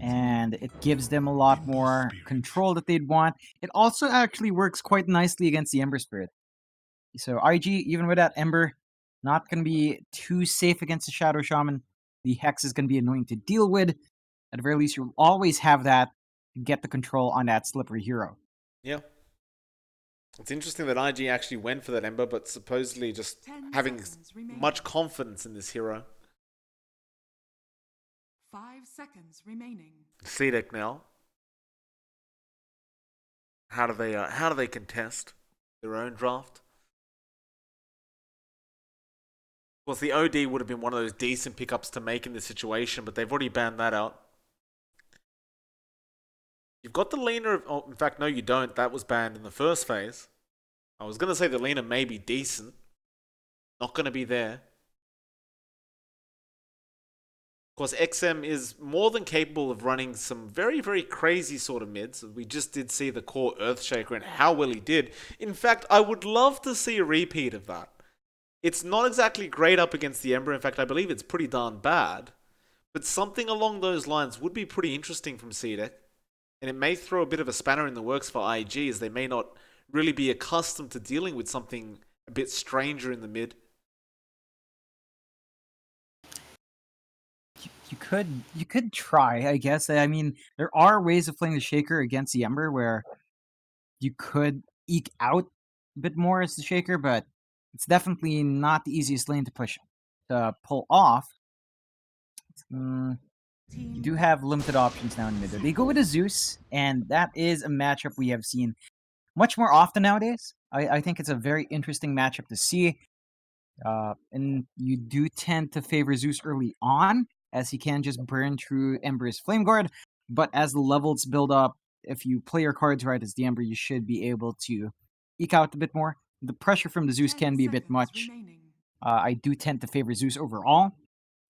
and it gives them a lot more control that they'd want. It also actually works quite nicely against the Ember Spirit. So IG, even with that Ember, not going to be too safe against the Shadow Shaman. The Hex is going to be annoying to deal with. At the very least, you'll always have that to get the control on that slippery hero. Yeah. It's interesting that IG actually went for that Ember, but supposedly just having much confidence in this hero. 5 seconds remaining. CDEC now. How do they contest their own draft? Of course, the OD would have been one of those decent pickups to make in this situation, but they've already banned that out. You've got the Lina of... Oh, in fact, no, you don't. That was banned in the first phase. I was going to say the Lina may be decent. Not going to be there. Of course, XM is more than capable of running some very, very crazy sort of mids. We just did see the core Earthshaker and how well he did. In fact, I would love to see a repeat of that. It's not exactly great up against the Ember. In fact, I believe it's pretty darn bad. But something along those lines would be pretty interesting from CDEC. And it may throw a bit of a spanner in the works for IG, as they may not really be accustomed to dealing with something a bit stranger in the mid. You could try, I guess. I mean, there are ways of playing the Shaker against the Ember where you could eke out a bit more as the Shaker, but it's definitely not the easiest lane to pull off. You do have limited options now in mid. They go with a Zeus, and that is a matchup we have seen much more often nowadays. I think it's a very interesting matchup to see. And you do tend to favor Zeus early on, as he can just burn through Ember's Flame Guard. But as the levels build up, if you play your cards right as the Ember, you should be able to eke out a bit more. The pressure from the Zeus can be a bit much. I do tend to favor Zeus overall,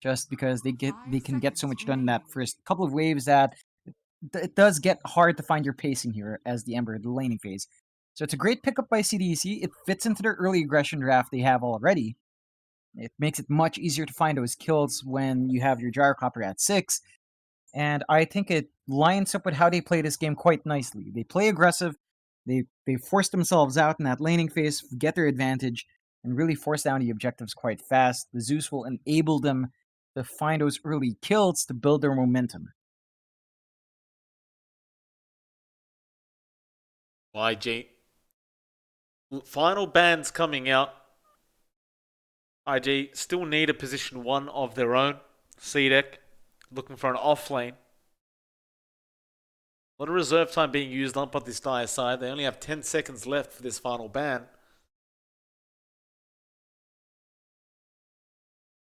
just because they can get so much done in that first couple of waves that it does get hard to find your pacing here as the Ember, the laning phase. So it's a great pickup by CDEC. It fits into their early aggression draft they have already. It makes it much easier to find those kills when you have your Gyrocopter at 6. And I think it lines up with how they play this game quite nicely. They play aggressive, they force themselves out in that laning phase, get their advantage, and really force down the objectives quite fast. The Zeus will enable them to find those early kills to build their momentum. YG. Final bans coming out. IG still need a position 1 of their own. CDEC looking for an off lane. A lot of reserve time being used up on this dire side. They only have 10 seconds left for this final ban.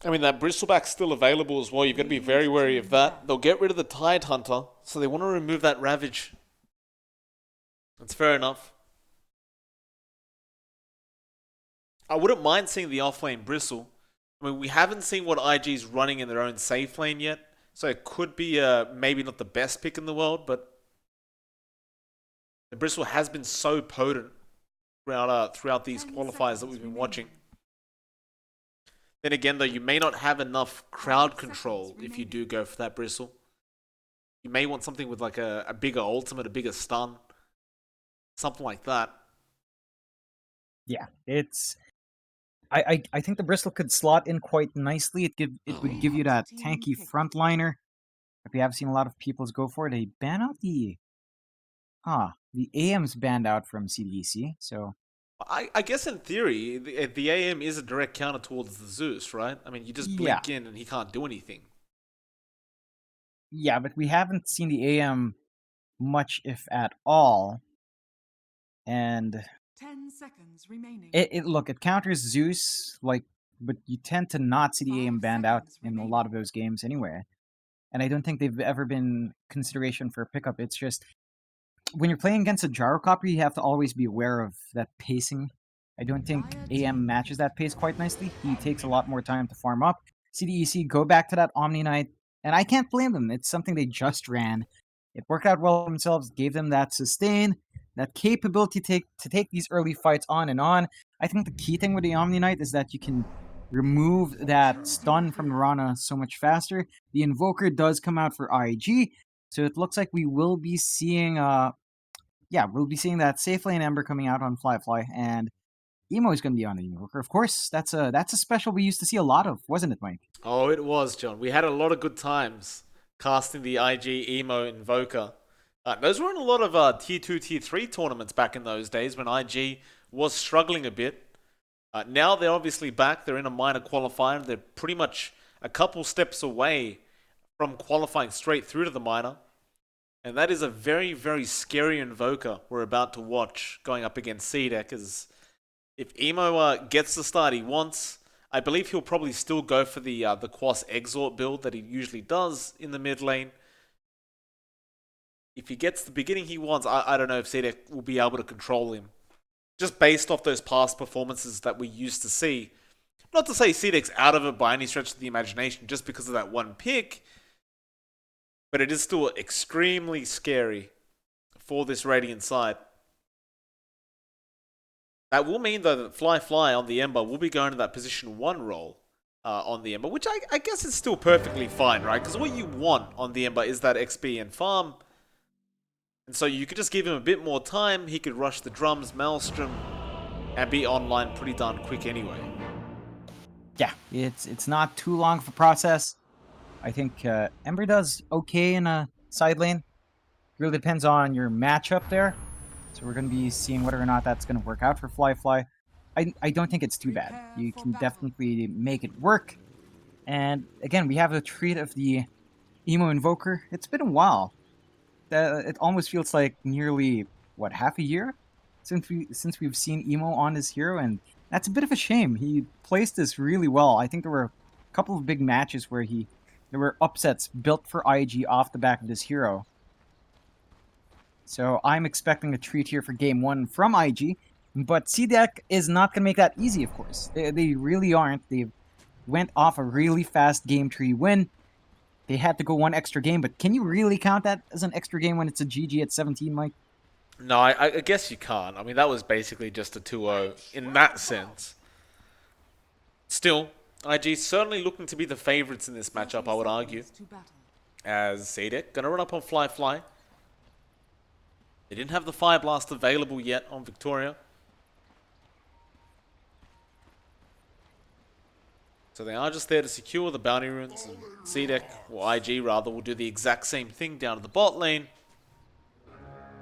I mean, that Bristleback's still available as well. You've got to be very wary of that. They'll get rid of the Tide Hunter, so they want to remove that Ravage. That's fair enough. I wouldn't mind seeing the off-lane Bristle. I mean, we haven't seen what IG's running in their own safe lane yet, so it could be maybe not the best pick in the world, but the Bristle has been so potent throughout these qualifiers that we've been watching. Then again, though, you may not have enough crowd control if you do go for that Bristle. You may want something with like a bigger ultimate, a bigger stun. Something like that. Yeah, it's... I think the Bristle could slot in quite nicely. It would give you that tanky frontliner. If we have seen a lot of people go for it, they ban out the... the AM's banned out from CDEC, so... I guess in theory, the AM is a direct counter towards the Zeus, right? I mean, you just blink in and he can't do anything. Yeah, but we haven't seen the AM much, if at all. And 10 seconds remaining. Look, it counters Zeus, like, but you tend to not see the AM banned out in a lot of those games anyway. And I don't think they've ever been consideration for a pickup. It's just, when you're playing against a Gyrocopter, you have to always be aware of that pacing. I don't think AM matches that pace quite nicely. He takes a lot more time to farm up. CDEC go back to that Omni Knight, and I can't blame them. It's something they just ran. It worked out well for themselves, gave them that sustain, that capability to take these early fights on and on. I think the key thing with the Omni Knight is that you can remove that stun from Mirana so much faster. The Invoker does come out for IG, So it looks like we will be seeing, we'll be seeing that safe lane Ember coming out on Fly, and Emo is going to be on the Invoker. Of course, that's a special we used to see a lot of, wasn't it, Mike? Oh, it was, John. We had a lot of good times casting the IG Emo Invoker. Those were in a lot of Tier 2, Tier 3 tournaments back in those days when IG was struggling a bit. Now they're obviously back. They're in a minor qualifier. They're pretty much a couple steps away from qualifying straight through to the minor. And that is a very, very scary Invoker we're about to watch going up against CDEC. As if Emo gets the start he wants, I believe he'll probably still go for the Quas Exort build that he usually does in the mid lane. If he gets the beginning he wants, I don't know if CDEC will be able to control him. Just based off those past performances that we used to see. Not to say CDEC's out of it by any stretch of the imagination just because of that one pick, but it is still extremely scary for this Radiant side. That will mean, though, that Fly on the Ember will be going to that position 1 role on the Ember, which I guess is still perfectly fine, right? Because what you want on the Ember is that XP and farm. And so you could just give him a bit more time. He could rush the drums, Maelstrom, and be online pretty darn quick anyway. Yeah, it's not too long of a process. I think Ember does okay in a side lane. It really depends on your matchup there. So we're going to be seeing whether or not that's going to work out for Fly. I don't think it's too bad. You can definitely make it work. And again, we have the treat of the Emo Invoker. It's been a while. It almost feels like nearly, what, half a year since we've seen Emo on his hero, and that's a bit of a shame. He placed this really well. I think there were a couple of big matches where there were upsets built for IG off the back of this hero. So I'm expecting a treat here for game 1 from IG, but CDEC is not going to make that easy, of course. They really aren't. They went off a really fast game tree win. They had to go 1 extra game, but can you really count that as an extra game when it's a GG at 17, Mike? No, I guess you can't. I mean, that was basically just a 2-0 in that sense. Still, IG certainly looking to be the favourites in this matchup, I would argue. As CDEC going to run up on Fly. They didn't have the Fire Blast available yet on Victoria. So they are just there to secure the bounty runes. And CDEC, or IG rather, will do the exact same thing down to the bot lane.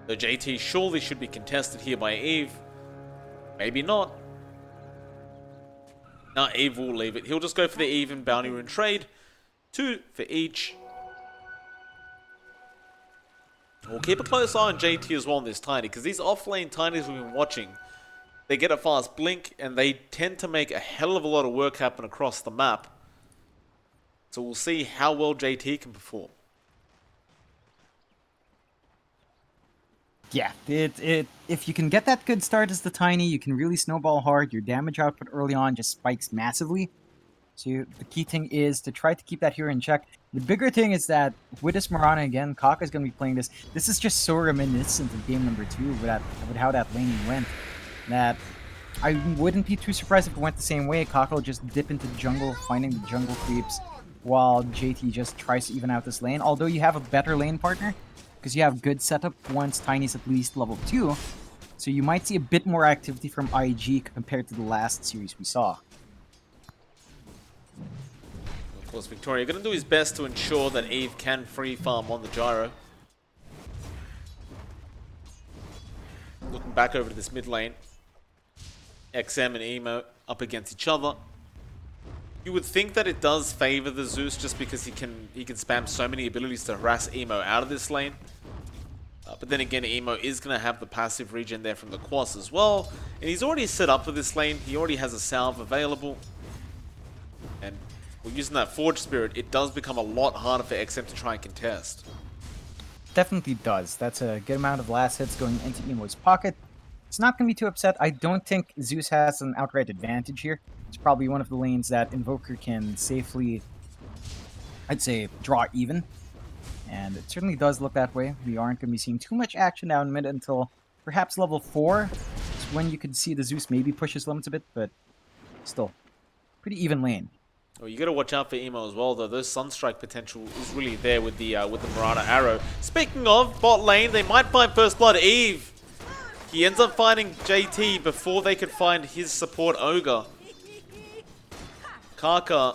The JT surely should be contested here by Eve. Maybe not. Nah, Eve will leave it. He'll just go for the Eve and bounty rune trade. 2 for each. We'll keep a close eye on JT as well in this Tiny, because these off-lane Tinies we've been watching, they get a fast blink, and they tend to make a hell of a lot of work happen across the map. So we'll see how well JT can perform. Yeah, if you can get that good start as the Tiny, you can really snowball hard. Your damage output early on just spikes massively. So the key thing is to try to keep that hero in check. The bigger thing is that with this Mirana again, Kaka is going to be playing this. This is just so reminiscent of game number 2 with how that laning went. That I wouldn't be too surprised if it went the same way. Kaka will just dip into the jungle, finding the jungle creeps, while JT just tries to even out this lane. Although you have a better lane partner, because you have good setup once Tiny's at least level 2. So you might see a bit more activity from IG compared to the last series we saw. Of course, Victoria going to do his best to ensure that Eve can free farm on the gyro. Looking back over to this mid lane. XM and Emo up against each other. You would think that it does favor the Zeus just because he can spam so many abilities to harass Emo out of this lane. But then again, Emo is going to have the passive regen there from the Quas as well. And he's already set up for this lane. He already has a salve available. And using that Forge Spirit, it does become a lot harder for XM to try and contest. Definitely does. That's a good amount of last hits going into Emo's pocket. It's not going to be too upset. I don't think Zeus has an outright advantage here. It's probably one of the lanes that Invoker can safely, I'd say, draw even. And it certainly does look that way. We aren't going to be seeing too much action down mid until perhaps level 4. It's when you could see the Zeus maybe push his limits a bit, but still, pretty even lane. Well, you got to watch out for Emo as well, though. Those Sunstrike potential is really there with the Marana arrow. Speaking of bot lane, they might find first blood. Eve, he ends up finding JT before they could find his support Ogre. Kaka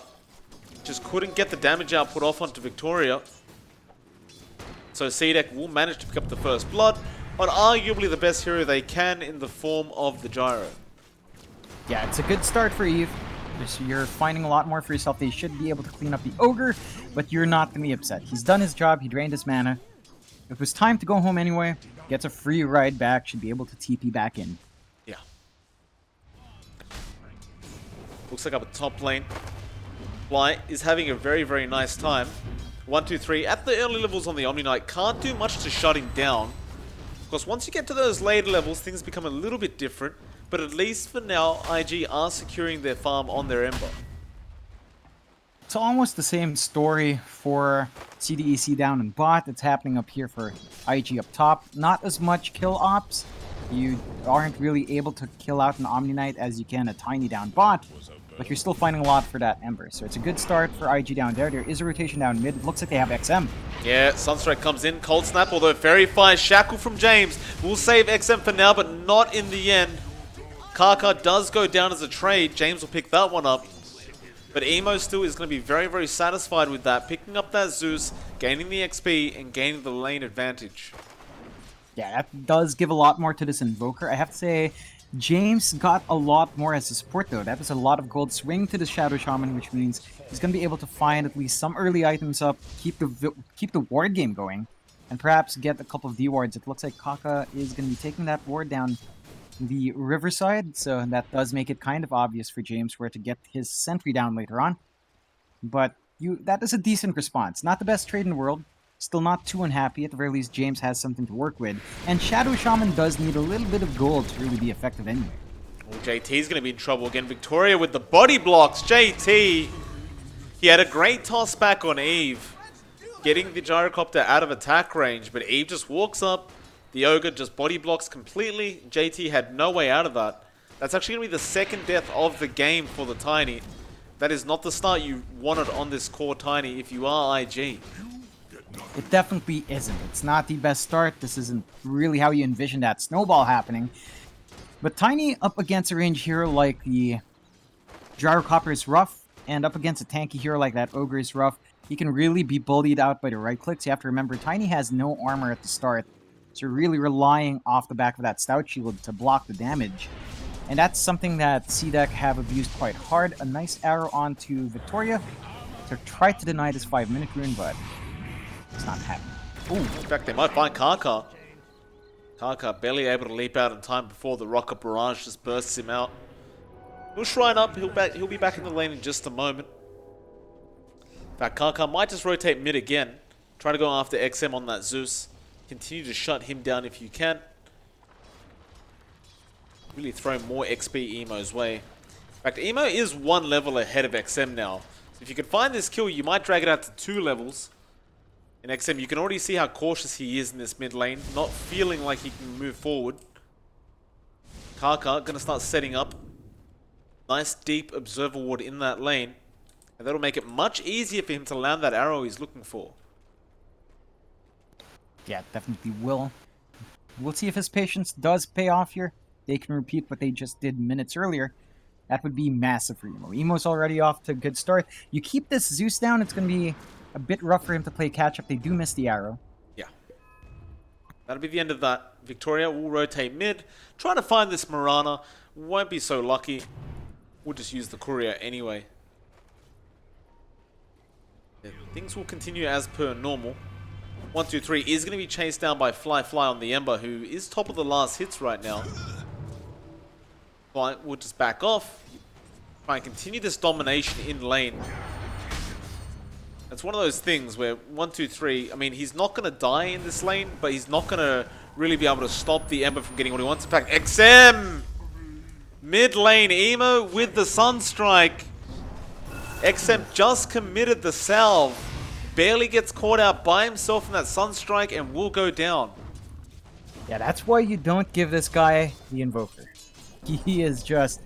just couldn't get the damage output off onto Victoria. So CDEC will manage to pick up the first blood on arguably the best hero they can in the form of the Gyro. Yeah, it's a good start for Eve. You're finding a lot more for yourself. They should be able to clean up the Ogre, but you're not going to be upset. He's done his job. He drained his mana. It was time to go home anyway. Gets a free ride back. Should be able to TP back in. Yeah. Looks like up at top lane, Fly is having a very, very nice time. 1, 2, 3. At the early levels on the Omni Knight, can't do much to shut him down. Because once you get to those later levels, things become a little bit different. But at least for now, IG are securing their farm on their Ember. It's almost the same story for CDEC down in bot. It's happening up here for IG up top. Not as much kill ops. You aren't really able to kill out an Omni Knight as you can a Tiny down bot. But you're still finding a lot for that Ember. So it's a good start for IG down there. There is a rotation down mid. It looks like they have XM. Yeah, Sunstrike comes in. Cold Snap, although Fairy Fire Shackle from James will save XM for now, but not in the end. Kaka does go down as a trade. James will pick that one up. But Emo still is going to be very, very satisfied with that. Picking up that Zeus, gaining the XP, and gaining the lane advantage. Yeah, that does give a lot more to this Invoker. I have to say, James got a lot more as a support, though. That was a lot of gold swing to the Shadow Shaman, which means he's going to be able to find at least some early items up, keep the ward game going, and perhaps get a couple of D-wards. It looks like Kaka is going to be taking that ward down the riverside, so that does make it kind of obvious for James where to get his sentry down later on. But that is a decent response. Not the best trade in the world. Still not too unhappy. At the very least, James has something to work with. And Shadow Shaman does need a little bit of gold to really be effective anyway. Oh, JT's going to be in trouble again. Victoria with the body blocks. JT, he had a great toss back on Eve, getting the Gyrocopter out of attack range, but Eve just walks up. The Ogre just body blocks completely. JT had no way out of that. That's actually going to be the second death of the game for the Tiny. That is not the start you wanted on this core Tiny if you are IG. It definitely isn't. It's not the best start. This isn't really how you envision that snowball happening. But Tiny up against a range hero like the Gyrocopter is rough, and up against a tanky hero like that Ogre is rough. He can really be bullied out by the right clicks. You have to remember, Tiny has no armor at the start. So you're really relying off the back of that Stout Shield to block the damage. And that's something that CDEC have abused quite hard. A nice arrow onto Victoria to try to deny this 5-minute rune, but it's not happening. Ooh, in fact, they might find Kaka. Kaka barely able to leap out in time before the Rocket Barrage just bursts him out. He'll shrine up. He'll be back in the lane in just a moment. In fact, Kaka might just rotate mid again. Try to go after XM on that Zeus. Continue to shut him down if you can. Really throw more XP Emo's way. In fact, Emo is 1 level ahead of XM now. So if you can find this kill, you might drag it out to 2 levels. In XM, you can already see how cautious he is in this mid lane. Not feeling like he can move forward. Kaka going to start setting up. Nice deep observer ward in that lane. And that'll make it much easier for him to land that arrow he's looking for. Yeah, definitely will. We'll see if his patience does pay off here. They can repeat what they just did minutes earlier. That would be massive for Emo. Emo's already off to a good start. You keep this Zeus down, it's going to be a bit rough for him to play catch-up. They do miss the arrow. Yeah. That'll be the end of that. Victoria will rotate mid. Try to find this Marana. Won't be so lucky. We'll just use the courier anyway. Yeah, things will continue as per normal. 1, 2, 3 is going to be chased down by Fly on the Ember, who is top of the last hits right now. Fly will just back off. Try and continue this domination in lane. It's one of those things where 1, 2, 3, I mean, he's not going to die in this lane, but he's not going to really be able to stop the Ember from getting what he wants. In fact, XM! Mid lane, Emo with the Sunstrike. XM just committed the salve. Barely gets caught out by himself in that Sunstrike and will go down. Yeah, that's why you don't give this guy the Invoker. He is just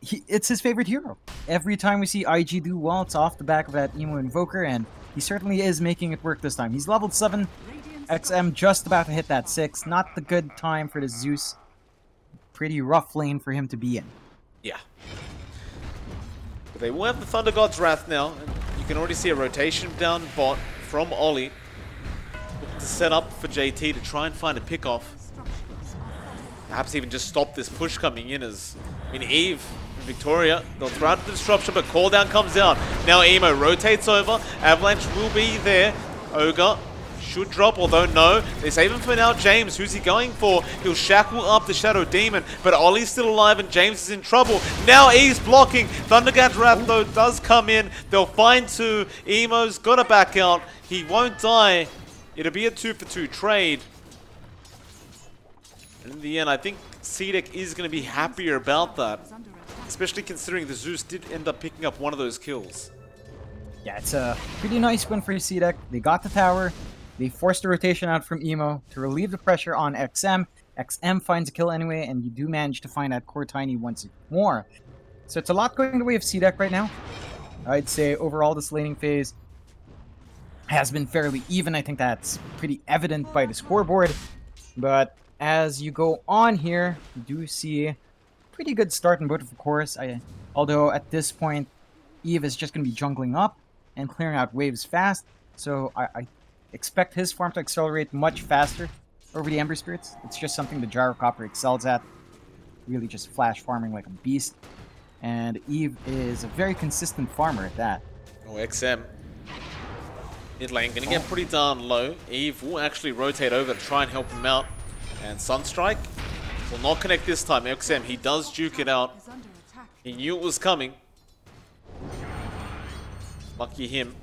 it's his favorite hero. Every time we see IG do well, it's off the back of that Emo Invoker, and he certainly is making it work this time. He's leveled 7, XM just about to hit that 6. Not the good time for the Zeus. Pretty rough lane for him to be in. Yeah. But they will have the Thunder God's Wrath now, and you can already see a rotation down bot from Ollie. Looking to set up for JT to try and find a pick-off. Perhaps even just stop this push coming in as, Eve and Victoria, they'll throw out the disruption, but call down comes down. Now Emo rotates over, Avalanche will be there. Ogre should drop, although no, they save him for now. James, who's he going for? He'll shackle up the Shadow Demon, but Ollie's still alive and James is in trouble. Now Eve's blocking. Thundergad's Wrath though does come in. They'll find 2. Emo's gotta back out. He won't die. It'll be a 2-for-2 trade. And in the end, I think CDEC is going to be happier about that. Especially considering the Zeus did end up picking up one of those kills. Yeah, it's a pretty nice win for CDEC. They got the tower. They forced the rotation out from Emo to relieve the pressure on XM. XM finds a kill anyway, and you do manage to find that core Tiny once more. So it's a lot going the way of CDEC right now. I'd say overall this laning phase has been fairly even. I think that's pretty evident by the scoreboard. But as you go on here, you do see a pretty good start in both of the cores. Although at this point, Eve is just going to be jungling up and clearing out waves fast. So I expect his farm to accelerate much faster over the Ember Spirits. It's just something the Gyrocopter excels at. Really just flash farming like a beast. And Eve is a very consistent farmer at that. Oh, XM. Mid lane gonna get pretty darn low. Eve will actually rotate over to try and help him out. And Sunstrike will not connect this time. XM, he does juke it out. He knew it was coming. Lucky him.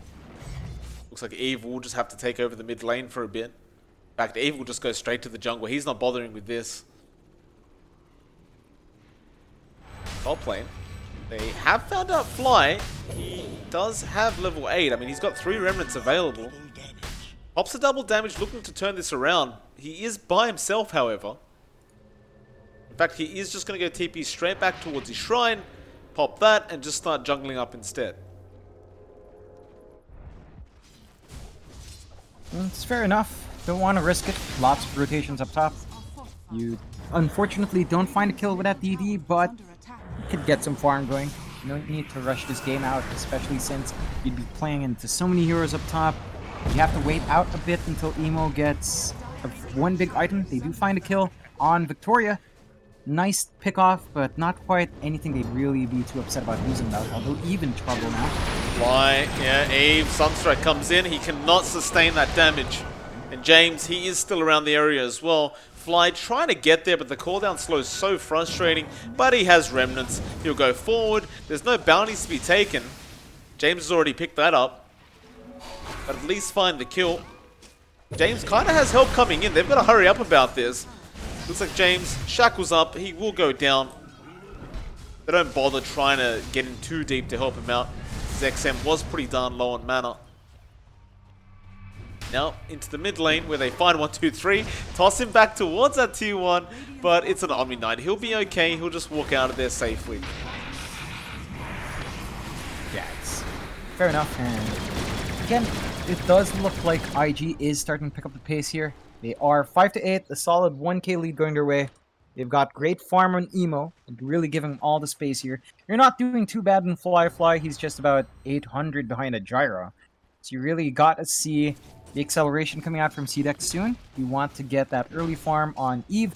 Looks like Eve will just have to take over the mid lane for a bit. In fact, Eve will just go straight to the jungle. He's not bothering with this. Top lane. They have found out Fly. He does have level 8. I mean, he's got 3 remnants available. Pops a double damage, looking to turn this around. He is by himself, however. In fact, he is just going to go TP straight back towards his shrine, pop that, and just start jungling up instead. It's fair enough. Don't want to risk it. Lots of rotations up top. You unfortunately don't find a kill with that DD, but you could get some farm going. No need to rush this game out, especially since you'd be playing into so many heroes up top. You have to wait out a bit until Emo gets one big item. They do find a kill on Victoria. Nice pick off, but not quite anything they'd really be too upset about losing that, although even trouble now. Fly, yeah, Eve, Sunstrike comes in. He cannot sustain that damage. And James, he is still around the area as well. Fly trying to get there, but the cooldown slow is so frustrating. But he has remnants. He'll go forward. There's no bounties to be taken. James has already picked that up. But at least find the kill. James kind of has help coming in. They've got to hurry up about this. Looks like James shackles up. He will go down. They don't bother trying to get in too deep to help him out. XM was pretty darn low on mana. Now into the mid lane where they find 1, 2, 3. Toss him back towards that tier 1. But it's an Omni Knight. He'll be okay. He'll just walk out of there safely. Yeah, it's fair enough. And again, it does look like IG is starting to pick up the pace here. They are 5-8, a solid 1k lead going their way. They've got great farm on Emo, really giving all the space here. You're not doing too bad in Fly. He's just about 800 behind a Gyro. So you really got to see the acceleration coming out from CDEC soon. You want to get that early farm on Eve.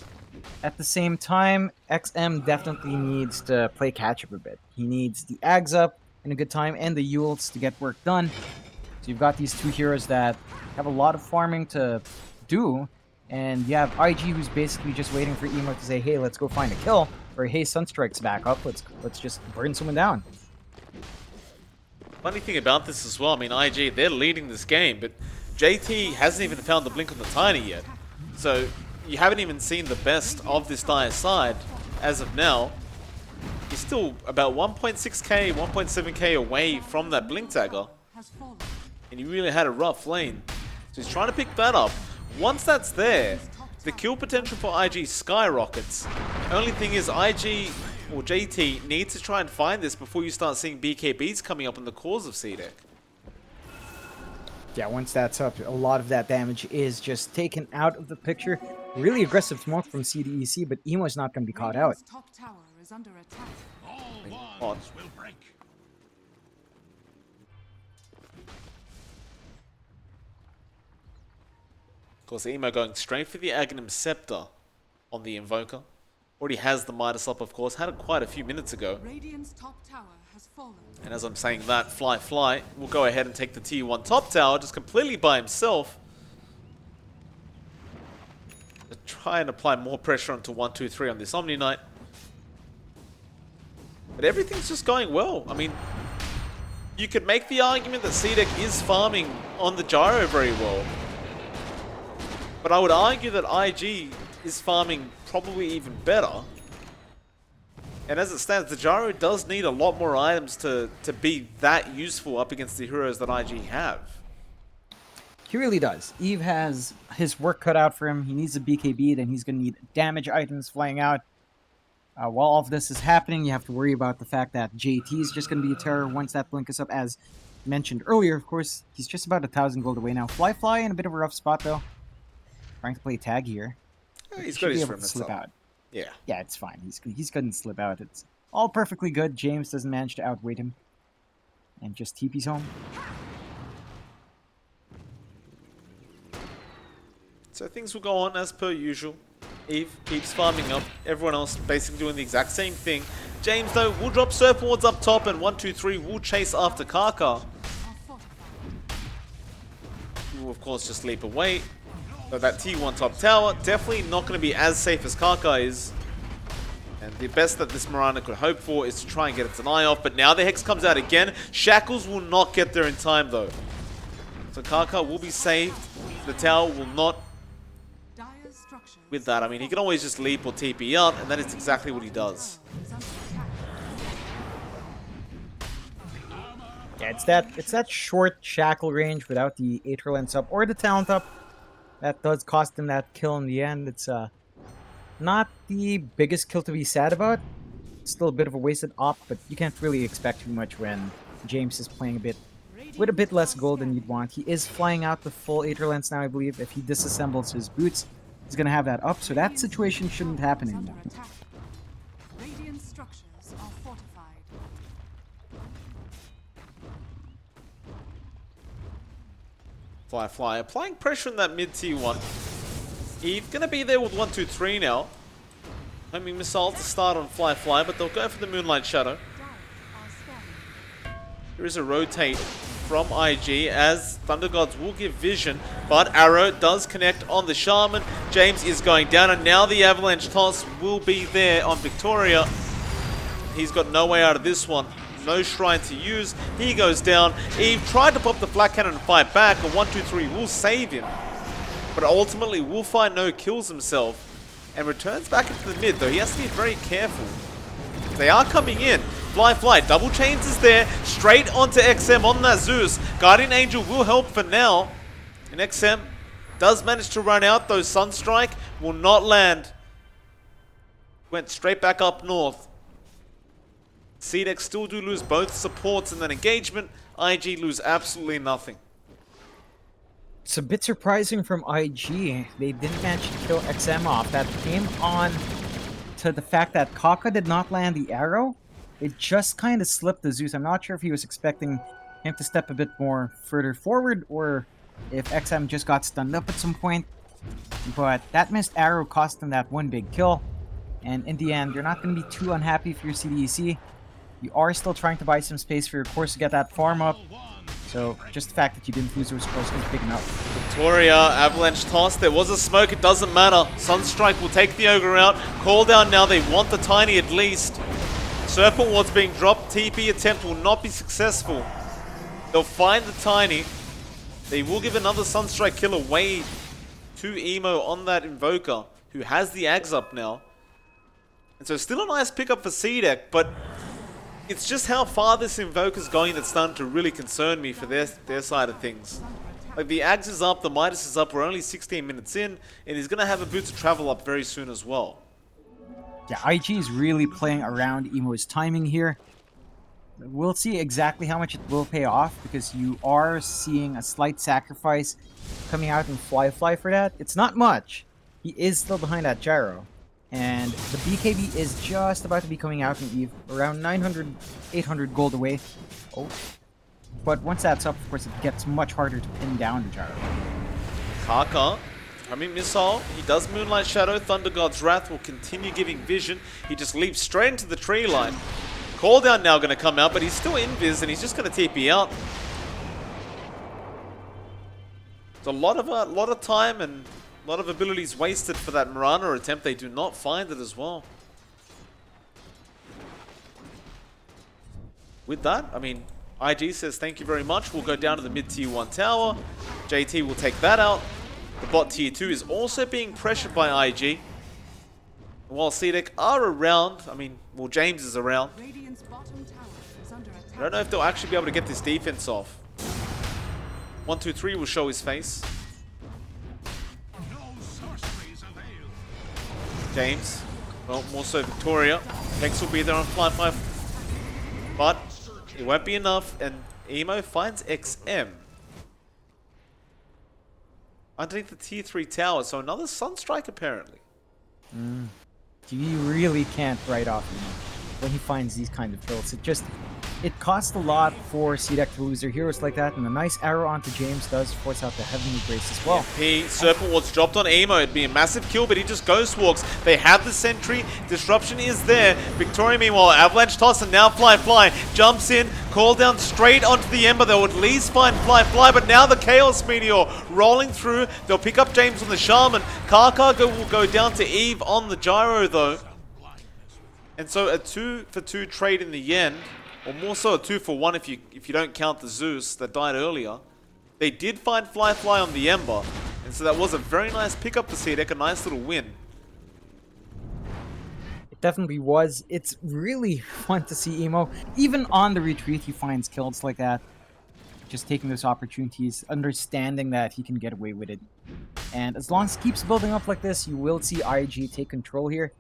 At the same time, XM definitely needs to play catch-up a bit. He needs the Ags up in a good time and the Yules to get work done. So you've got these two heroes that have a lot of farming to do, and you have IG who's basically just waiting for Emo to say, hey, let's go find a kill, or hey, Sunstrike's back up, let's just burn someone down. Funny thing about this as well, I mean, IG, they're leading this game, but JT hasn't even found the blink on the Tiny yet. So you haven't even seen the best of this Dire side as of now. He's still about 1.6k, 1.7k away from that blink tagger, and he really had a rough lane. So he's trying to pick that up. Once that's there, the kill potential for IG skyrockets. Only thing is, IG or JT need to try and find this before you start seeing BKBs coming up in the cores of CDEC. Yeah, once that's up, a lot of that damage is just taken out of the picture. Really aggressive smoke from CDEC, but Emo's not going to be caught out. Radiant's top tower is under attack. Odd. Will break. Of course, Emo going straight for the Aghanim Scepter on the Invoker. Already has the Midas up, of course. Had it quite a few minutes ago. Radiant's top tower has fallen. And as I'm saying that, Fly will go ahead and take the tier 1 top tower just completely by himself. To try and apply more pressure onto 1, 2, 3 on this Omni Knight. But everything's just going well. I mean, you could make the argument that CDEC is farming on the Gyro very well. But I would argue that IG is farming probably even better. And as it stands, the Gyro does need a lot more items to be that useful up against the heroes that IG have. He really does. Eve has his work cut out for him. He needs a BKB, then he's going to need damage items flying out. While all of this is happening, you have to worry about the fact that JT is just going to be a terror once that blink is up. As mentioned earlier, of course, he's just about 1,000 gold away now. Fly in a bit of a rough spot, though. Trying to play tag here. He's Should got be his able to remnants slip up. out. Yeah. Yeah, it's fine. He's going to slip out. It's all perfectly good. James doesn't manage to outweight him. And just TP's home. So things will go on as per usual. Eve keeps farming up. Everyone else basically doing the exact same thing. James, though, will drop Serpent Wards up top, and 1, 2, 3 will chase after Kaka. Are fortified. Who will, of course, just leap away. So that T1 top tower, definitely not going to be as safe as Kaka is. And the best that this Mirana could hope for is to try and get its eye off. But now the Hex comes out again. Shackles will not get there in time, though. So Kaka will be saved. The tower will not. Dire structures. With that, I mean, he can always just leap or TP out, and that is exactly what he does. Is under attack. Yeah, it's that short shackle range without the Aether Lens up or the talent up. That does cost him that kill in the end. It's not the biggest kill to be sad about. It's still a bit of a wasted op, but you can't really expect too much when James is playing with a bit less gold than you'd want. He is flying out the full Aether Lens now, I believe. If he disassembles his boots, he's gonna have that up, so that situation shouldn't happen Is under anymore. attack. Radiant structures are fortified. Fly, applying pressure in that mid tier 1. Eve gonna be there with 1, 2, 3 now. Homing missile to start on Fly, but they'll go for the Moonlight Shadow. Dire are scanning. There is a rotate from IG as Thunder Gods will give vision, but Arrow does connect on the Shaman. James is going down, and now the Avalanche Toss will be there on Victoria. He's got no way out of this one. No shrine to use. He goes down. Eve tried to pop the Flat Cannon and fight back, and 1, 2, 3 will save him. But ultimately, Wolfire no kills himself and returns back into the mid, though he has to be very careful. They are coming in. Fly, double chains is there. Straight onto XM on that Zeus. Guardian Angel will help for now. And XM does manage to run out, though Sunstrike will not land. Went straight back up north. CDEC still do lose both supports in that engagement. IG lose absolutely nothing. It's a bit surprising from IG. They didn't manage to kill XM off. That came on to the fact that Kaka did not land the arrow. It just kind of slipped the Zeus. I'm not sure if he was expecting him to step a bit more further forward or if XM just got stunned up at some point. But that missed arrow cost him that one big kill. And in the end, you're not going to be too unhappy if you're CDEC. You are still trying to buy some space for your course to get that farm up. So just the fact that you didn't lose those scrolls is big enough. Victoria, Avalanche Toss. There was a smoke. It doesn't matter. Sunstrike will take the Ogre out. Call down now. They want the Tiny at least. Serpent Ward's being dropped. TP attempt will not be successful. They'll find the Tiny. They will give another Sunstrike kill away to Emo on that Invoker, who has the Ags up now. And so still a nice pickup for CDEC, but it's just how far this Invoker's going that's starting to really concern me for their side of things. Like, the Ags is up, the Midas is up, we're only 16 minutes in, and he's going to have a boot to travel up very soon as well. Yeah, IG is really playing around Emo's timing here. We'll see exactly how much it will pay off because you are seeing a slight sacrifice coming out in Fly for that. It's not much. He is still behind that gyro. And the BKB is just about to be coming out in Eve, around 900, 800 gold away. Oh. But once that's up, of course, it gets much harder to pin down the gyro. Kaka, homing missile. He does Moonlight Shadow. Thunder God's Wrath will continue giving vision. He just leaps straight into the tree line. Call down now going to come out, but he's still invis and he's just going to TP out. It's a lot of time and a lot of abilities wasted for that Mirana attempt. They do not find it as well. With that, I mean, IG says thank you very much. We'll go down to the mid tier 1 tower. JT will take that out. The bot tier 2 is also being pressured by IG. And while CDEC are around, I mean, well, James is around. Radiant's bottom tower is under attack. I don't know if they'll actually be able to get this defense off. 1, 2, 3 will show his face. James. Well, more so Victoria. Hex will be there on Fly. But it won't be enough, and Emo finds XM. Underneath the tier 3 tower, so another Sunstrike apparently. You really can't write off Emo when he finds these kind of kills. It costs a lot for CDEC to lose their heroes like that, and a nice arrow onto James does force out the Heavenly Grace as well. Serpent Ward's dropped on Emo. It'd be a massive kill, but he just ghost walks. They have the sentry. Disruption is there. Victoria, meanwhile, Avalanche Toss, and now Fly jumps in, call down straight onto the Ember. They'll at least find Fly, but now the Chaos Meteor rolling through. They'll pick up James on the Shaman. Kaka will go down to Eve on the Gyro, though. And so a 2-for-2 trade in the end. Or more so a 2-for-1 if you don't count the Zeus that died earlier. They did find Fly on the Ember, and so that was a very nice pickup for CDEC, a nice little win. It definitely was. It's really fun to see Emo. Even on the retreat, he finds kills like that. Just taking those opportunities, understanding that he can get away with it. And as long as he keeps building up like this, you will see IG take control here.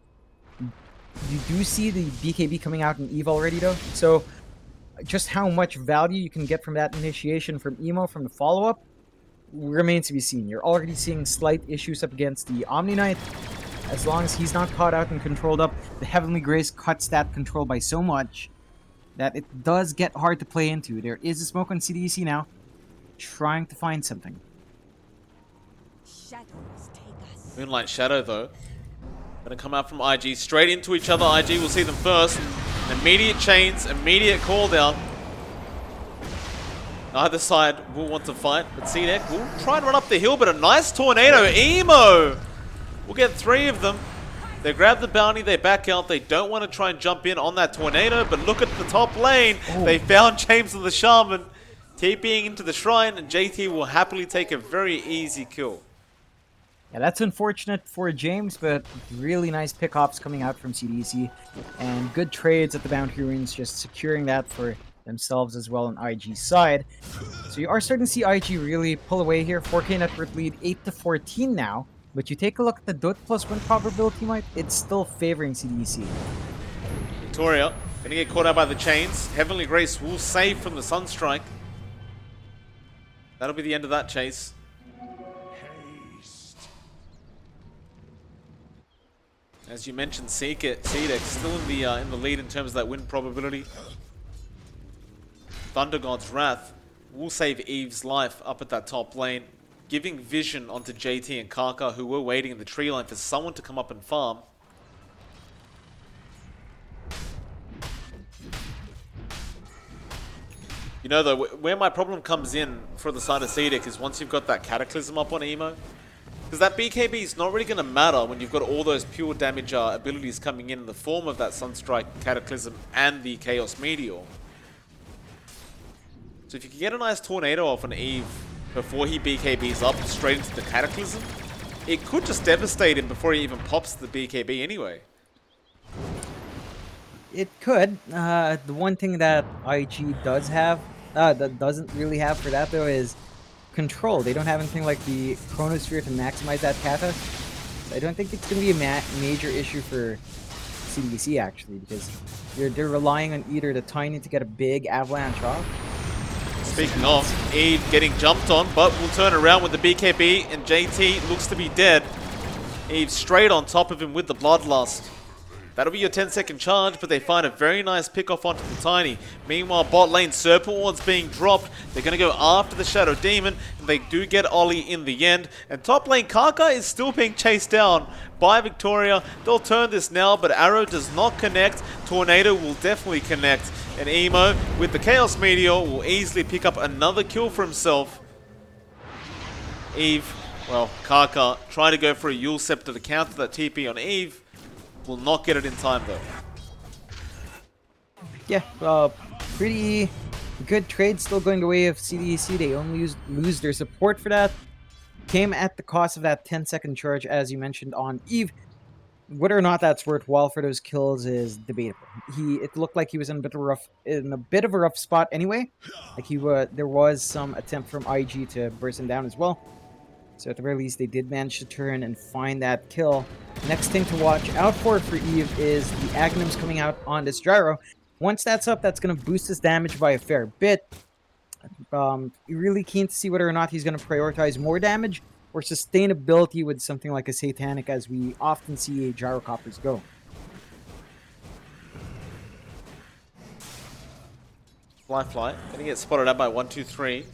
You do see the BKB coming out in Eve already, though. So, just how much value you can get from that initiation from Emo, from the follow-up, remains to be seen. You're already seeing slight issues up against the Omni Knight. As long as he's not caught out and controlled up, the Heavenly Grace cuts that control by so much that it does get hard to play into. There is a smoke on CDEC now, trying to find something. Shadows take us. Moonlight Shadow, though. Gonna come out from IG, straight into each other. IG will see them first. Immediate chains, immediate call down. Neither side will want to fight, but CDEC will try and run up the hill, but a nice tornado. Emo! We'll get 3 of them. They grab the bounty, they back out. They don't want to try and jump in on that tornado, but look at the top lane. Oh. They found James and the Shaman. TPing into the shrine, and JT will happily take a very easy kill. Yeah, that's unfortunate for James, but really nice pickups coming out from CDEC. And good trades at the Bounty Ruins, just securing that for themselves as well on IG's side. So you are starting to see IG really pull away here. 4K net worth lead, 8-14 now. But you take a look at the Dota plus win probability, Mike, it's still favoring CDEC. Victoria gonna get caught out by the chains. Heavenly Grace will save from the Sunstrike. That'll be the end of that chase. As you mentioned, CDEC still in the lead in terms of that win probability. Thunder God's Wrath will save Eve's life up at that top lane, giving vision onto JT and Kaka, who were waiting in the tree line for someone to come up and farm. You know, though, where my problem comes in for the side of CDEC is once you've got that Cataclysm up on Emo. Because that BKB is not really going to matter when you've got all those pure damage abilities coming in the form of that Sunstrike, Cataclysm, and the Chaos Meteor. So if you can get a nice tornado off on Eve before he BKBs up straight into the Cataclysm, it could just devastate him before he even pops the BKB anyway. It could. The one thing that IG does have, that doesn't really have for that though, is control. They don't have anything like the Chronosphere to maximize that kata. So I don't think it's going to be a major issue for CDEC actually, because they're relying on either the Tiny to get a big avalanche off. Speaking of, Eve getting jumped on, but will turn around with the BKB, and JT looks to be dead. Eve straight on top of him with the Bloodlust. That'll be your 10-second charge, but they find a very nice pick-off onto the Tiny. Meanwhile, bot lane, Serpent Ward's being dropped. They're going to go after the Shadow Demon, and they do get Ollie in the end. And top lane, Kaka is still being chased down by Victoria. They'll turn this now, but Arrow does not connect. Tornado will definitely connect. And Emo, with the Chaos Meteor, will easily pick up another kill for himself. Eve, well, Kaka trying to go for a Yule Scepter to counter that TP on Eve. Will not get it in time though. Yeah, pretty good trade still going the way of CDEC. They only lose their support for that. Came at the cost of that 10-second charge, as you mentioned, on Eve. Whether or not that's worthwhile for those kills is debatable. It looked like he was in a bit of a rough spot anyway. Like there was some attempt from IG to burst him down as well. So at the very least, they did manage to turn and find that kill. Next thing to watch out for Eve is the Aghanims coming out on this Gyro. Once that's up, that's going to boost his damage by a fair bit. You're really keen to see whether or not he's going to prioritize more damage or sustainability with something like a Satanic, as we often see Gyrocoppers go. Fly. Gonna get spotted out by 1-2-3.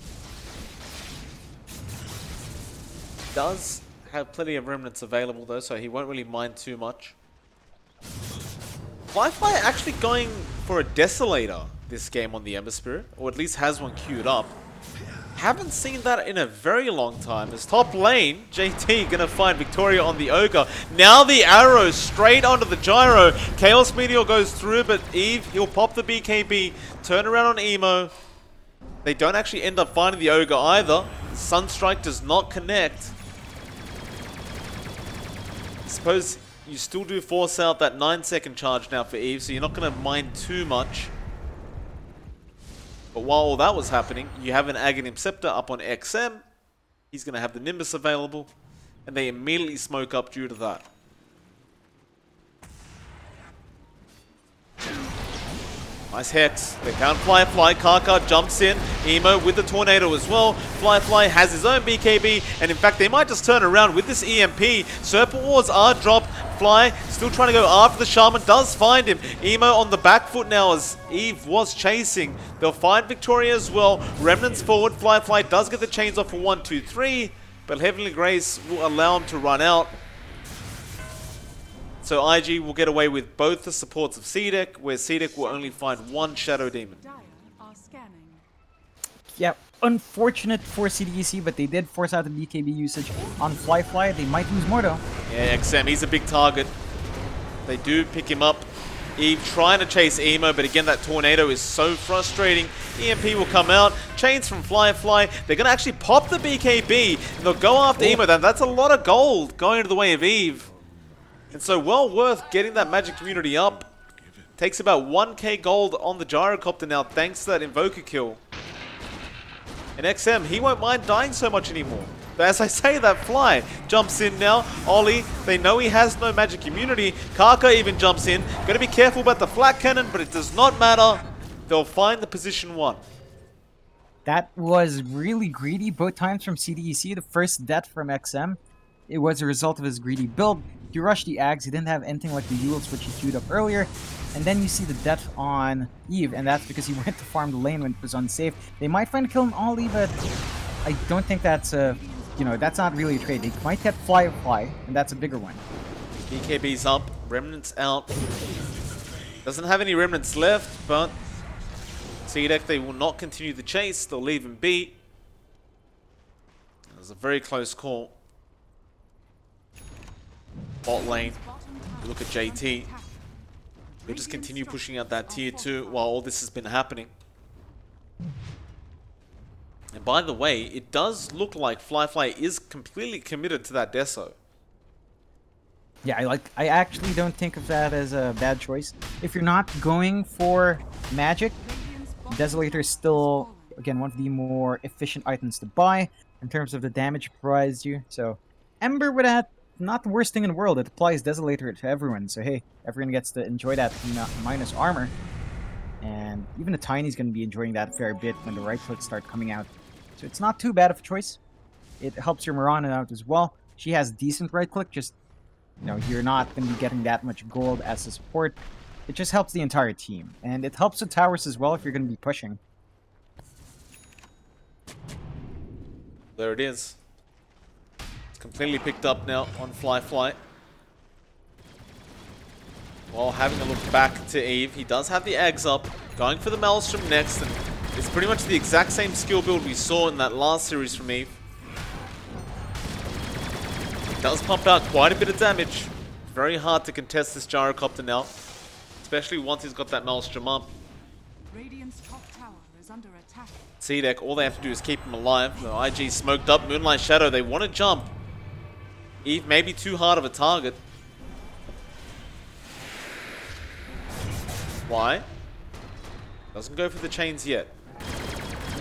Does have plenty of remnants available though, so he won't really mind too much. Fly actually going for a Desolator this game on the Ember Spirit, or at least has one queued up. Haven't seen that in a very long time. As top lane, JT gonna find Victoria on the Ogre. Now the arrow straight onto the Gyro. Chaos Meteor goes through, but Eve, he'll pop the BKB, turn around on Emo. They don't actually end up finding the Ogre either. Sunstrike does not connect. I suppose you still do force out that 9-second charge now for Eve, so you're not going to mind too much. But while all that was happening, you have an Aghanim Scepter up on XM. He's going to have the Nimbus available, and they immediately smoke up due to that. Nice Hex. They found Fly. Kaka jumps in. Emo with the Tornado as well. Fly has his own BKB. And in fact, they might just turn around with this EMP. Serpent Wards are dropped. Fly still trying to go after the Shaman. Does find him. Emo on the back foot now as Eve was chasing. They'll find Victoria as well. Remnants forward. Fly does get the chains off for 1-2-3. But Heavenly Grace will allow him to run out. So IG will get away with both the supports of CDEC, where CDEC will only find one Shadow Demon. Dire are scanning. Yeah, unfortunate for CDEC, but they did force out the BKB usage on Fly. They might lose more though. Yeah, XM, he's a big target. They do pick him up. Eve trying to chase Emo, but again, that Tornado is so frustrating. EMP will come out. Chains from Fly. They're going to actually pop the BKB, and they'll go after Emo. That's a lot of gold going into the way of Eve. And so well worth getting that magic community up. Takes about 1k gold on the Gyrocopter now, thanks to that Invoker kill. And XM, he won't mind dying so much anymore. But as I say, that Fly jumps in now. Ollie, they know he has no magic immunity. Kaka even jumps in. Gotta be careful about the Flak Cannon, but it does not matter. They'll find the position 1. That was really greedy both times from CDEC. The first death from XM, it was a result of his greedy build. He rushed the Ags, he didn't have anything like the Yules, which he queued up earlier. And then you see the death on Eve, and that's because he went to farm the lane when it was unsafe. They might find a kill on Ollie, but I don't think that's that's not really a trade. They might get Fly, and that's a bigger one. BKB's up, Remnants out. Doesn't have any Remnants left, but CDEC, they will not continue the chase. They'll leave him be. It was a very close call. Bot lane, you look at JT. They'll just continue pushing out that tier 2 while all this has been happening. And by the way, it does look like Fly is completely committed to that Deso. Yeah, I actually don't think of that as a bad choice. If you're not going for magic, Desolator is still, again, one of the more efficient items to buy in terms of the damage it provides you. So, Ember with that, not the worst thing in the world. It applies Desolator to everyone, so hey, everyone gets to enjoy that minus armor. And even the Tiny's going to be enjoying that a fair bit when the right clicks start coming out. So it's not too bad of a choice. It helps your Mirana out as well. She has decent right click, just, you know, you're not going to be getting that much gold as a support. It just helps the entire team. And it helps the towers as well if you're going to be pushing. There it is. It's completely picked up now on Fly. While having a look back to Eve, he does have the eggs up, going for the Maelstrom next, and it's pretty much the exact same skill build we saw in that last series from Eve. He does pump out quite a bit of damage. Very hard to contest this Gyrocopter now, especially once he's got that Maelstrom up. Radiant's top tower is under attack. CDEC, all they have to do is keep him alive. The IG smoked up, Moonlight Shadow, they want to jump. Eve may be too hard of a target. Why? Doesn't go for the chains yet.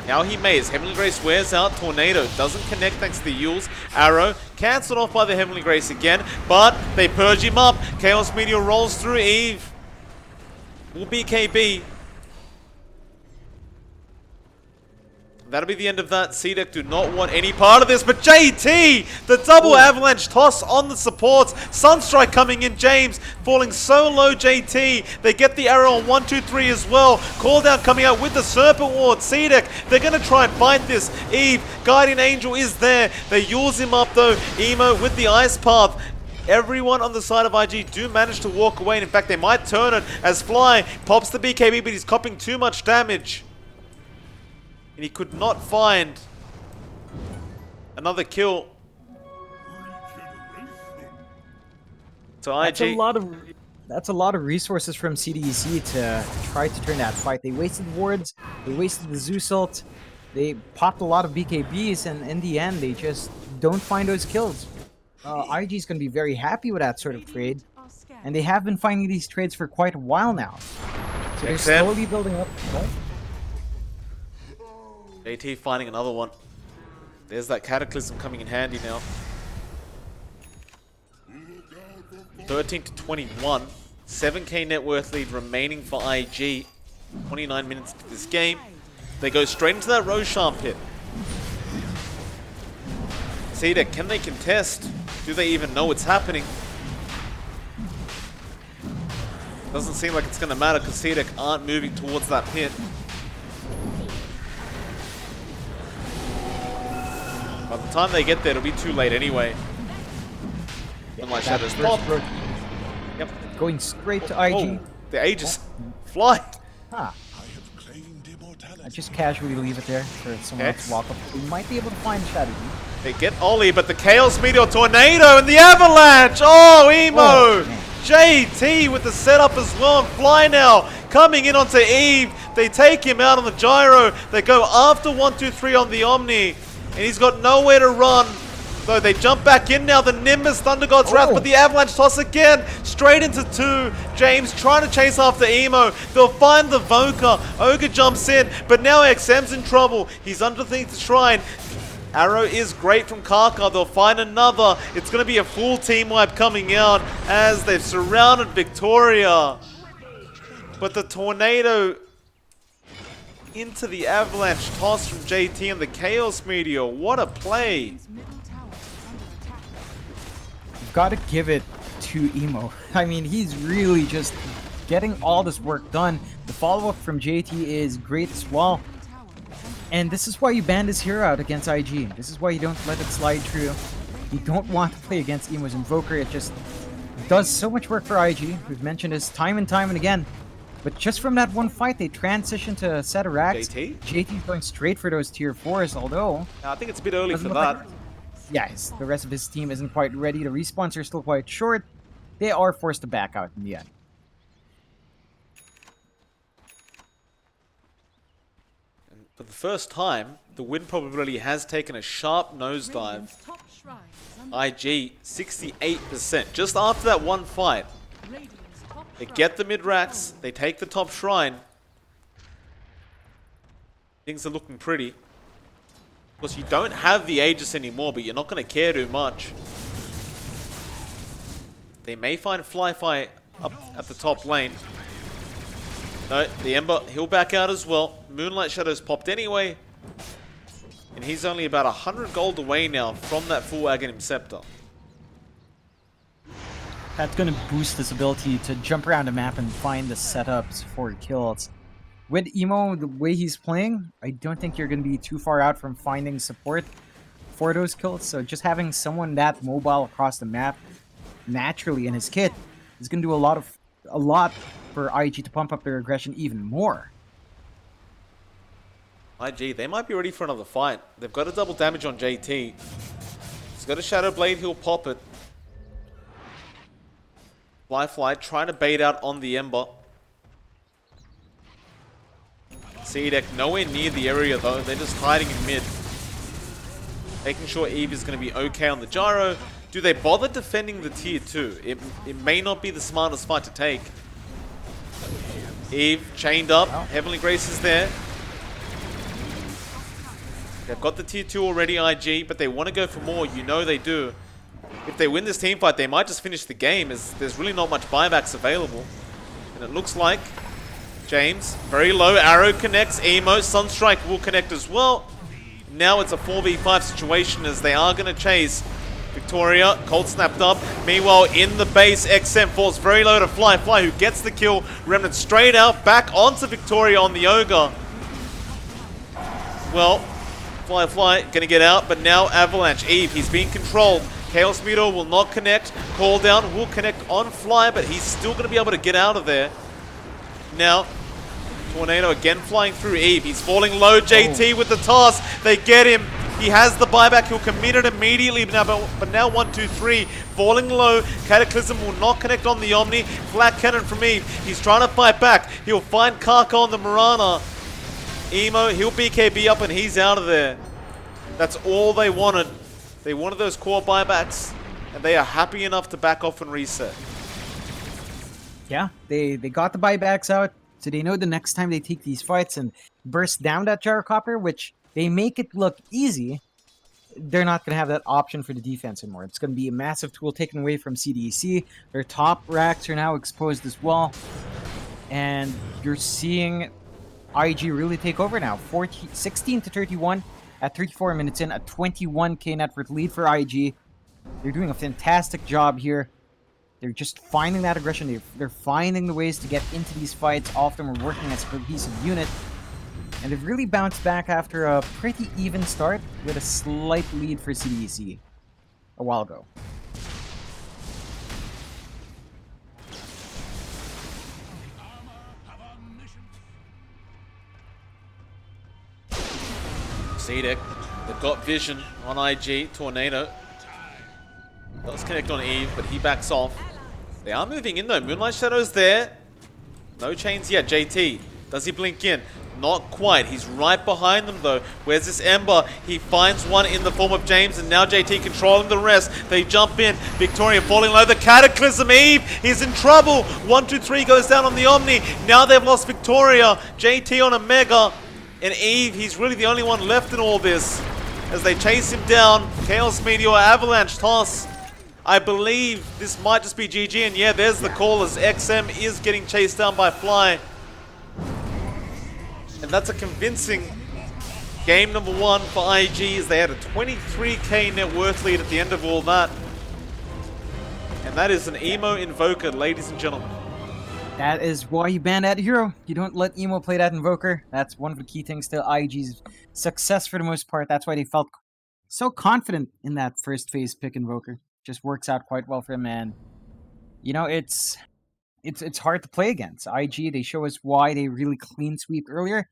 Now he may, as Heavenly Grace wears out. Tornado doesn't connect thanks to the Yules. Arrow cancelled off by the Heavenly Grace again, but they purge him up. Chaos Meteor rolls through. Eve will BKB. That'll be the end of that. CDEC do not want any part of this, but JT, the double avalanche toss on the supports. Sunstrike coming in, James falling so low. JT, they get the arrow on 1, 2, 3 as well. Call down coming out with the Serpent Ward. CDEC, they're going to try and fight this. Eve, Guardian Angel is there. They use him up though. Emo with the Ice Path. Everyone on the side of IG do manage to walk away, and in fact they might turn it as Fly pops the BKB, but he's copping too much damage. And he could not find another kill. So IG... That's a lot of resources from CDEC to try to turn that fight. They wasted wards, they wasted the Zeus ult, they popped a lot of BKBs, and in the end, they just don't find those kills. IG is going to be very happy with that sort of trade, and they have been finding these trades for quite a while now. So they're slowly building up. What? JT finding another one. There's that Cataclysm coming in handy now. 13 to 21. 7k net worth lead remaining for IG. 29 minutes into this game. They go straight into that Roshan pit. CDEC, can they contest? Do they even know what's happening? Doesn't seem like it's going to matter because CDEC aren't moving towards that pit. By the time they get there, it'll be too late anyway. Moonlight Shadow's pop. Yep. Going straight to IG. Oh, the Aegis fly. Huh. I just casually leave it there for someone else to walk up. We might be able to find a strategy. They get Ollie, but the Chaos Meteor Tornado and the Avalanche! Oh, Emo! Oh, JT with the setup as well, and Fly now coming in onto Eve. They take him out on the Gyro. They go after 1, 2, 3 on the Omni, and he's got nowhere to run. Though they jump back in now, the Nimbus, Thunder God's Wrath, but the Avalanche toss again, straight into 2. James trying to chase after Emo. They'll find the Voker. Ogre jumps in, but now XM's in trouble. He's underneath the Shrine. Arrow is great from Karka. They'll find another. It's going to be a full team wipe coming out as they've surrounded Victoria. But the Tornado into the Avalanche toss from JT and the Chaos Meteor. What a play. You've got to give it to Emo. I mean, he's really just getting all this work done. The follow-up from JT is great as well. And this is why you ban this hero out against IG. This is why you don't let it slide through. You don't want to play against Emo's Invoker. It just does so much work for IG. We've mentioned this time and time and again. But just from that one fight, they transitioned to a set of racks. JT's going straight for those tier 4s, although... I think it's a bit early for that. Yes, the rest of his team isn't quite ready. The respawns are still quite short. They are forced to back out in the end. For the first time, the win probability has taken a sharp nosedive. IG, 68%. Just after that one fight. They get the mid-racks, they take the top shrine. Things are looking pretty. Of course, you don't have the Aegis anymore, but you're not going to care too much. They may find Fly up at the top lane. No, the Ember, he'll back out as well. Moonlight Shadow's popped anyway. And he's only about 100 gold away now from that full Aghanim Scepter. That's going to boost his ability to jump around the map and find the setups for kills. With Emo, the way he's playing, I don't think you're going to be too far out from finding support for those kills. So just having someone that mobile across the map naturally in his kit is going to do a lot for IG to pump up their aggression even more. IG, they might be ready for another fight. They've got a double damage on JT. He's got a Shadow Blade, he'll pop it. Fly trying to bait out on the Ember. CDEC nowhere near the area though, they're just hiding in mid. Making sure Eve is going to be okay on the gyro. Do they bother defending the tier 2? It may not be the smartest fight to take. Eve chained up, Heavenly Grace is there. They've got the tier 2 already, IG, but they want to go for more, you know they do. If they win this team fight, they might just finish the game, as there's really not much buybacks available. And it looks like James, very low, arrow connects, Emo, Sunstrike will connect as well. Now it's a 4v5 situation as they are going to chase Victoria. Cold snapped up. Meanwhile, in the base, XM falls very low to Fly, who gets the kill. Remnant straight out, back onto Victoria on the Ogre. Well, Fly gonna get out, but now Avalanche. Eve, he's being controlled. Chaos Meteor will not connect. Call down will connect on Fly, but he's still gonna be able to get out of there. Now, Tornado again flying through Eve. He's falling low. JT with the toss. They get him. He has the buyback. He'll commit it immediately now, but now 1, 2, 3. Falling low. Cataclysm will not connect on the Omni. Flat Cannon from Eve. He's trying to fight back. He'll find Karka on the Mirana. Emo, he'll BKB up and he's out of there. That's all they wanted. They wanted those core buybacks, and they are happy enough to back off and reset. Yeah, they got the buybacks out, so they know the next time they take these fights and burst down that gyrocopter, which they make it look easy, they're not going to have that option for the defense anymore. It's going to be a massive tool taken away from CDEC. Their top racks are now exposed as well, and you're seeing IG really take over now. 16 to 31 at 34 minutes in, a 21k net worth lead for IG. They're doing a fantastic job here. They're just finding that aggression. They're finding the ways to get into these fights. All of them are working as a cohesive unit. And they've really bounced back after a pretty even start with a slight lead for CDEC a while ago. CDEC, they've got vision on IG. Tornado does connect on Eve, but he backs off. They are moving in though. Moonlight Shadow's there. No chains yet. JT, does he blink in? Not quite. He's right behind them though. Where's this Ember? He finds one in the form of James, and now JT controlling the rest. They jump in. Victoria falling low. The Cataclysm. Eve is in trouble. 1, 2, 3 goes down on the Omni. Now they've lost Victoria. JT on a Mega. And Eve, he's really the only one left in all this. As they chase him down. Chaos Meteor, Avalanche toss. I believe this might just be GG. And yeah, there's the call as XM is getting chased down by Fly. And that's a convincing game number 1 for IG, as they had a 23k net worth lead at the end of all that. And that is an Emo Invoker, ladies and gentlemen. That is why you ban that hero. You don't let Emo play that Invoker. That's one of the key things to IG's success for the most part. That's why they felt so confident in that first phase pick Invoker. Just works out quite well for him, and you know, it's hard to play against. IG, they show us why they really clean sweep earlier,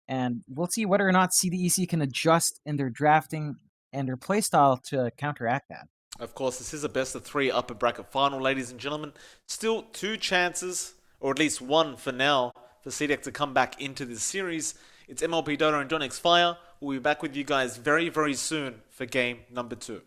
and we'll see whether or not CDEC can adjust in their drafting and their playstyle to counteract that. Of course, this is a best of 3 upper bracket final, ladies and gentlemen. Still 2 chances, or at least 1 for now, for CDEC to come back into this series. It's MLP Dota and Donix Fire. We'll be back with you guys very, very soon for game number 2.